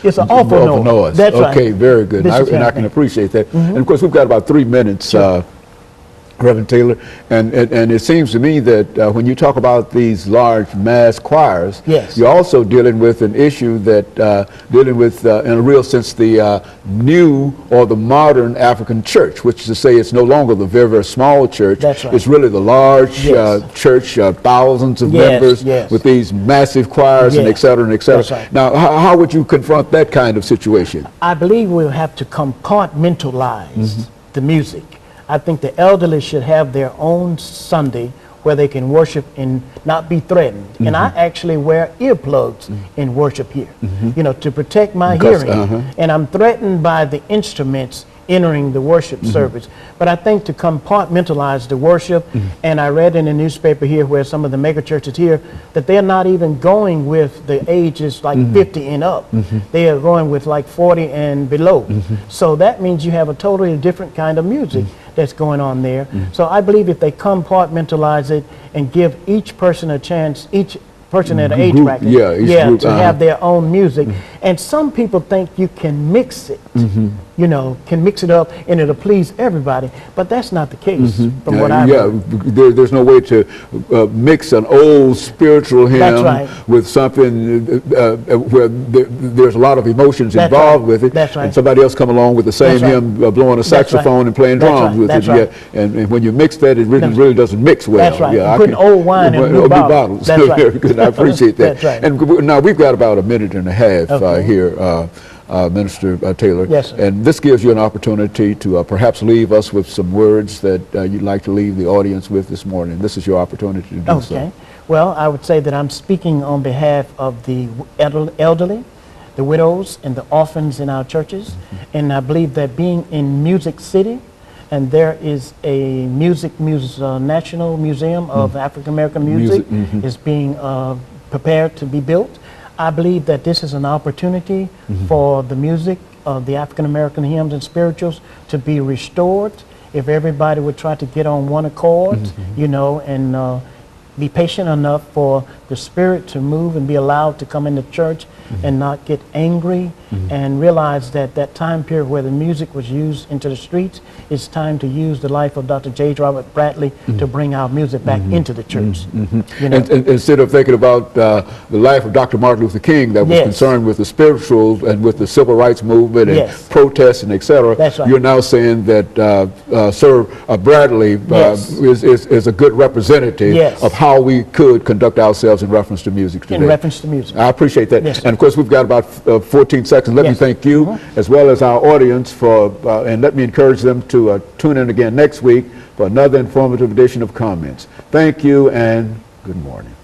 It's an awful noise. That's right. Okay, very good. And I can appreciate that. And of course, we've got about 3 minutes. Sure. Reverend Taylor, and it seems to me that when you talk about these large mass choirs, yes, you're also dealing with an issue that dealing with, in a real sense, the new or the modern African church, which is to say it's no longer the very, very small church. That's right. It's really the large yes, church, thousands of yes, members yes, with these massive choirs, yes, and et cetera, and et cetera. That's right. Now, how would you confront that kind of situation? I believe we'll have to compartmentalize the music. I think the elderly should have their own Sunday where they can worship and not be threatened. And I actually wear earplugs in worship here, you know, to protect my hearing. And I'm threatened by the instruments entering the worship service. But I think to compartmentalize the worship, and I read in the newspaper here where some of the mega churches here, that they're not even going with the ages like 50 and up. They are going with like 40 and below. So that means you have a totally different kind of music that's going on there. So I believe if they compartmentalize it and give each person a chance, each person at an age bracket, to have their own music. And some people think you can mix it, you know, can mix it up and it'll please everybody, but that's not the case from what I there's no way to mix an old spiritual hymn with something where there's a lot of emotions involved with it, and somebody else come along with the same hymn blowing a saxophone and playing drums with it. And when you mix that, it really doesn't mix well. That's right. You're putting old wine in new bottles. That's right. Very good. I appreciate that. That's right. And now we've got about a minute and a half here, Minister Taylor. Yes, sir. And this gives you an opportunity to perhaps leave us with some words that you'd like to leave the audience with this morning. This is your opportunity to do so. Okay. Well, I would say that I'm speaking on behalf of the elderly, the widows, and the orphans in our churches. And I believe that being in Music City, and there is a National Museum of African American Music is being prepared to be built. I believe that this is an opportunity for the music of the African American hymns and spirituals to be restored. If everybody would try to get on one accord, you know, and be patient enough for the Spirit to move and be allowed to come into church and not get angry and realize that that time period where the music was used into the streets, it's time to use the life of Dr. J. Robert Bradley to bring our music back into the church. You know? And instead of thinking about the life of Dr. Martin Luther King that was concerned with the spiritual and with the civil rights movement and protests and et cetera, you're now saying that Sir Bradley is a good representative of how we could conduct ourselves in reference to music today. In reference to music. I appreciate that. And of course, we've got about 14 seconds. Let me thank you as well as our audience for, and let me encourage them to tune in again next week for another informative edition of Comments. Thank you and good morning.